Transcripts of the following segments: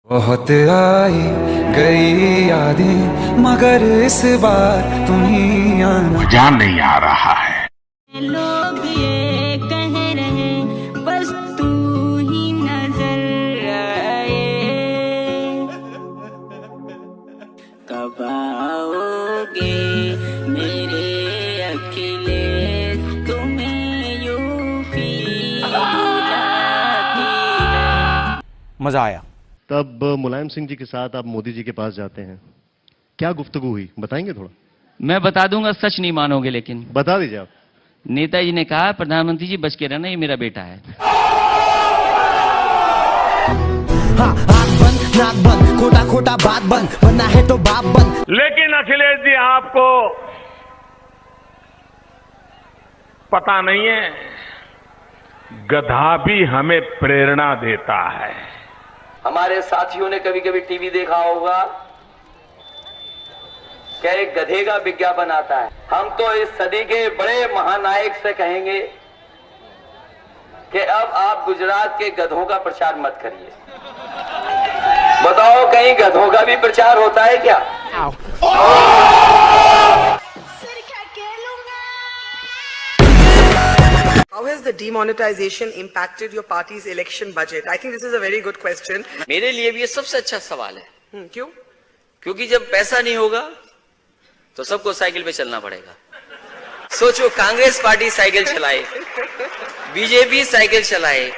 बहुत आई गई यादें मगर इस बार तुम ही आना। मजा नहीं आ रहा है। लोग ये कह रहे बस तू ही नजर आए, कब आओगे मेरे अखिलेश, तुम्हें यूपी बुलाती है। मजा आया। तब मुलायम सिंह जी के साथ आप मोदी जी के पास जाते हैं, क्या गुफ्तगू हुई बताएंगे थोड़ा? मैं बता दूंगा, सच नहीं मानोगे, लेकिन बता दीजिए आप। नेताजी ने कहा प्रधानमंत्री जी बच के रहना, ये मेरा बेटा है। हाँ, आँख बंद नाक बंद खोटा खोटा बात बंद, बनना है तो बाप बंद। लेकिन अखिलेश जी आपको पता नहीं है, गधा भी हमें प्रेरणा देता है। हमारे साथियों ने कभी कभी टीवी देखा होगा, क्या एक गधे का विज्ञापन आता है। हम तो इस सदी के बड़े महानायक से कहेंगे कि अब आप गुजरात के गधों का प्रचार मत करिए। बताओ कहीं गधों का भी प्रचार होता है क्या? How has the demonetization impacted your party's election budget? I think this is a very good question. मेरे लिए भी ये सबसे अच्छा सवाल है। क्यों? क्योंकि जब पैसा नहीं होगा तो सबको साइकिल पे चलना पड़ेगा। सोचो, कांग्रेस पार्टी साइकिल चलाए, बीजेपी साइकिल चलाए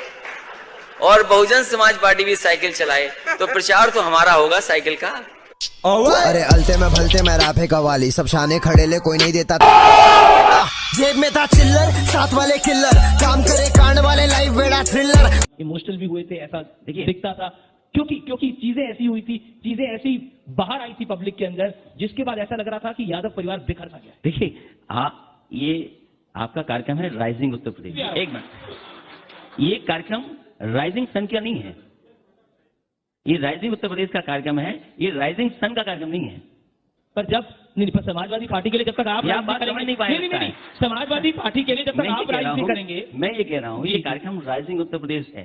और बहुजन समाज पार्टी भी साइकिल चलाए, तो प्रचार तो हमारा होगा साइकिल का। अरे अलते में भलते में राफे कवाली, सब शाने खड़े ले कोई नहीं देता। जेब में था चिल्लर, साथ वाले किल्लर, काम करे कांड वाले, लाइव बेड़ा थ्रिलर। इमोशनल भी हुए थे, ऐसा देखिए दिखता था, क्योंकि चीजें ऐसी हुई थी, चीजें ऐसी बाहर आई थी पब्लिक के अंदर, जिसके बाद ऐसा लग रहा था कि यादव परिवार बिखर सा गया। देखिए, ये आपका कार्यक्रम है राइजिंग उत्तर प्रदेश। एक मिनट, ये कार्यक्रम राइजिंग सन का नहीं है, ये राइजिंग उत्तर प्रदेश का कार्यक्रम है, ये राइजिंग सन का कार्यक्रम नहीं है। पर जब पर समाजवादी पार्टी के लिए जब तक आप नहीं, समाजवादी पार्टी के लिए जब तक आप राइज नहीं करेंगे। मैं ये कह रहा हूँ, ये कार्यक्रम राइजिंग उत्तर प्रदेश है,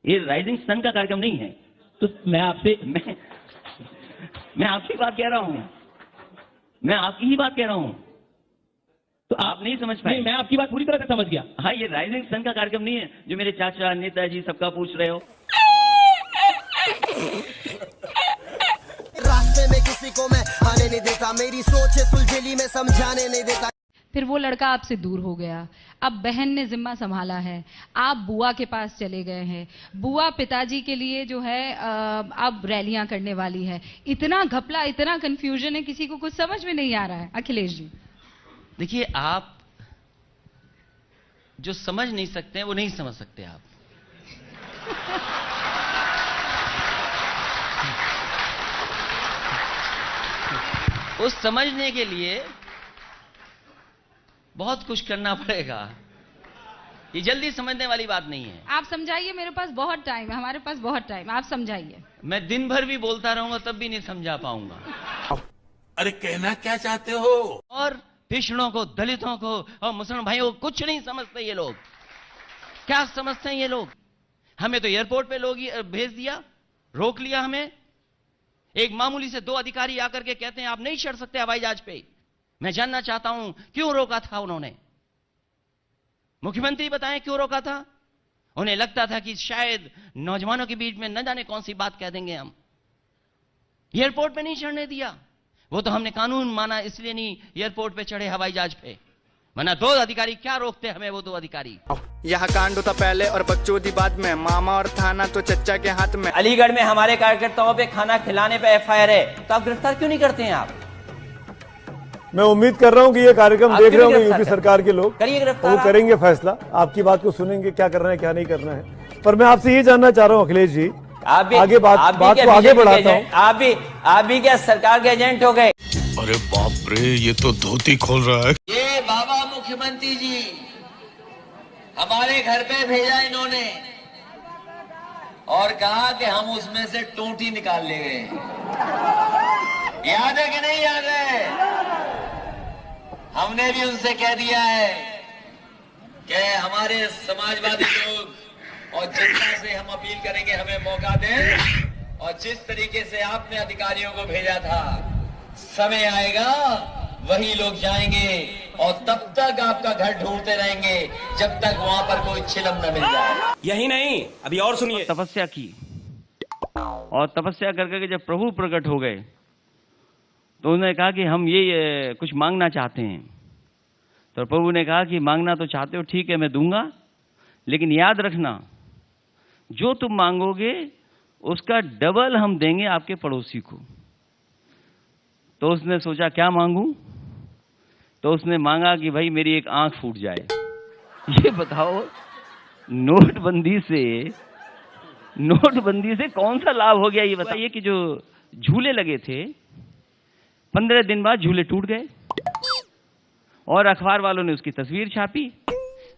ये राइजिंग सन का कार्यक्रम नहीं है। तो मैं आपसे मैं आपकी बात कह रहा हूँ, मैं आपकी ही बात कह रहा हूँ, तो आप नहीं समझ पाए। मैं आपकी बात पूरी तरह से समझ गया। हाँ, ये राइजिंग सन का कार्यक्रम नहीं है जो मेरे चाचा नेताजी सबका पूछ रहे हो। रास्ते में किसी को मैं आने नहीं देता, मेरी सोच है सुलझेली में समझाने नहीं देता। फिर वो लड़का आपसे दूर हो गया, अब बहन ने जिम्मा संभाला है, आप बुआ के पास चले गए हैं, बुआ पिताजी के लिए जो है अब रैलियां करने वाली है। इतना घपला, इतना कंफ्यूजन है, किसी को कुछ समझ में नहीं आ रहा है। अखिलेश जी देखिए, आप जो समझ नहीं सकते हैं वो नहीं समझ सकते आप। उस समझने के लिए बहुत कुछ करना पड़ेगा, ये जल्दी समझने वाली बात नहीं है। आप समझाइए, मेरे पास बहुत टाइम है, हमारे पास बहुत टाइम, आप समझाइए। मैं दिन भर भी बोलता रहूंगा तब भी नहीं समझा पाऊंगा। अरे कहना क्या चाहते हो? और पिछड़ों को, दलितों को और मुसलमान भाइयों को कुछ नहीं समझते ये लोग। क्या समझते हैं ये लोग? हमें तो एयरपोर्ट पे लोग भेज दिया, रोक लिया हमें। एक मामूली से 2 अधिकारी आकर के कहते हैं आप नहीं चढ़ सकते हवाई जहाज पे। मैं जानना चाहता हूं क्यों रोका था उन्होंने। मुख्यमंत्री बताएं क्यों रोका था। उन्हें लगता था कि शायद नौजवानों के बीच में न जाने कौन सी बात कह देंगे हम। एयरपोर्ट पे नहीं चढ़ने दिया, वो तो हमने कानून माना इसलिए नहीं एयरपोर्ट पे चढ़े हवाई जहाज पे, वरना 2 अधिकारी क्या रोकते हमें। वो 2 अधिकारी यहाँ कांड होता पहले और बकचोदी बाद में, मामा और थाना तो चच्चा के हाथ में। अलीगढ़ में हमारे कार्यकर्ताओं पे खाना खिलाने पे FIR है, तो आप गिरफ्तार क्यों नहीं करते हैं आप? मैं उम्मीद कर रहा हूँ कि ये कार्यक्रम देख रहे होंगे यूपी सरकार के लोग, करिए गिरफ्तार। वो करेंगे फैसला, आपकी बात को सुनेंगे, क्या करना है क्या नहीं करना है। पर मैं आपसे ये जानना चाह रहा हूँ अखिलेश जी, आप भी आगे बात को आगे बढ़ाता हूँ। आप भी क्या सरकार के एजेंट हो गए? अरे बाप रे, ये तो धोती खोल रहा है। ये बाबा मुख्यमंत्री जी हमारे घर पे भेजा इन्होंने और कहा कि हम उसमें से टूटी निकाल ले गए। याद है कि नहीं याद है? हमने भी उनसे कह दिया है कि हमारे समाजवादी लोग और जनता से हम अपील करेंगे हमें मौका दें और जिस तरीके से आपने अधिकारियों को भेजा था, समय आएगा वही लोग जाएंगे और तब तक आपका घर ढूंढते रहेंगे जब तक वहां पर कोई चिलम न मिल जाए। यही नहीं, अभी और सुनिए। तपस्या की और तपस्या करके जब प्रभु प्रकट हो गए तो उन्होंने कहा कि हम ये कुछ मांगना चाहते हैं। तो प्रभु ने कहा कि मांगना तो चाहते हो, ठीक है मैं दूंगा, लेकिन याद रखना जो तुम मांगोगे उसका डबल हम देंगे आपके पड़ोसी को। तो उसने सोचा क्या मांगूं? तो उसने मांगा कि भाई मेरी एक आंख फूट जाए। ये बताओ नोटबंदी से कौन सा लाभ हो गया? ये बताइए कि जो झूले लगे थे 15 दिन बाद झूले टूट गए और अखबार वालों ने उसकी तस्वीर छापी।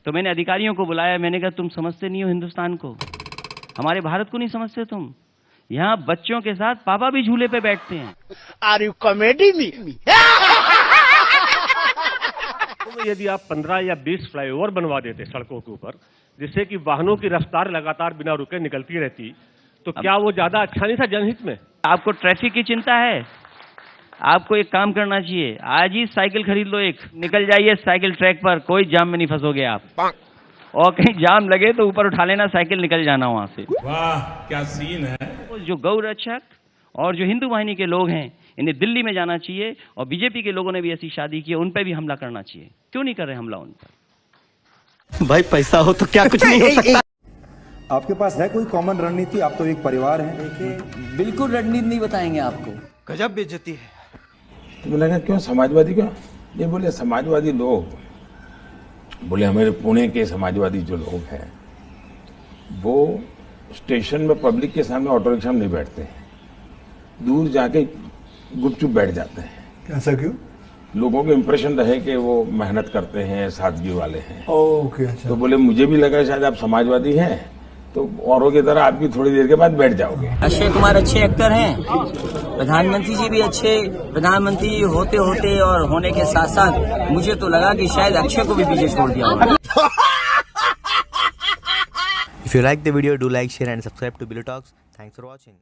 तो मैंने अधिकारियों को बुलाया, मैंने कहा तुम समझते नहीं हो हिंदुस्तान को, हमारे भारत को नहीं समझते तुम। यहाँ बच्चों के साथ पापा भी झूले पे बैठते हैं। Are you comedy me? तो यदि आप 15 या 20 फ्लाईओवर बनवा देते सड़कों के ऊपर, जिससे कि वाहनों की रफ्तार लगातार बिना रुके निकलती रहती, तो क्या वो ज्यादा अच्छा नहीं था जनहित में? आपको ट्रैफिक की चिंता है? आपको एक काम करना चाहिए, आज ही साइकिल खरीद लो, एक निकल जाइए साइकिल ट्रैक पर, कोई जाम में नहीं फंसोगे आप। और कहीं जाम लगे तो ऊपर उठा लेना साइकिल, निकल जाना वहां से। वाह क्या सीन है। जो गौ रक्षक और जो हिंदू वाहिनी के लोग हैं इन्हें दिल्ली में जाना चाहिए, और बीजेपी के लोगों ने भी ऐसी शादी की, उन पर भी हमला करना चाहिए। क्यों नहीं कर रहे हमला उन पर? भाई पैसा हो तो क्या कुछ नहीं हो सकता। आपके पास है कोई कॉमन रणनीति? आप तो एक परिवार हैं। देखिए बिल्कुल रणनीति नहीं बताएंगे आपको। गजब बेइज्जती है। तो बोला क्या क्यों समाजवादी क्यों? ये बोले समाजवादी लोग, बोले हमारे पुणे के समाजवादी जो लोग हैं वो स्टेशन में पब्लिक के सामने ऑटो रिक्शा में नहीं बैठते हैं, दूर जाके गुपचुप बैठ जाते हैं। ऐसा क्यों? लोगों को इंप्रेशन रहे कि वो मेहनत करते हैं, सादगी वाले हैं। ओके, अच्छा। तो बोले मुझे भी लगा शायद आप समाजवादी हैं, तो औरों की तरह आप भी थोड़ी देर के बाद बैठ जाओगे। अक्षय कुमार अच्छे एक्टर हैं, प्रधानमंत्री जी भी अच्छे प्रधानमंत्री होते होते और होने के साथ साथ मुझे तो लगा कि शायद अक्षय को भी पीछे छोड़ दिया होगा। If you like the video, do like, share and subscribe to Billy Talks. Thanks for watching.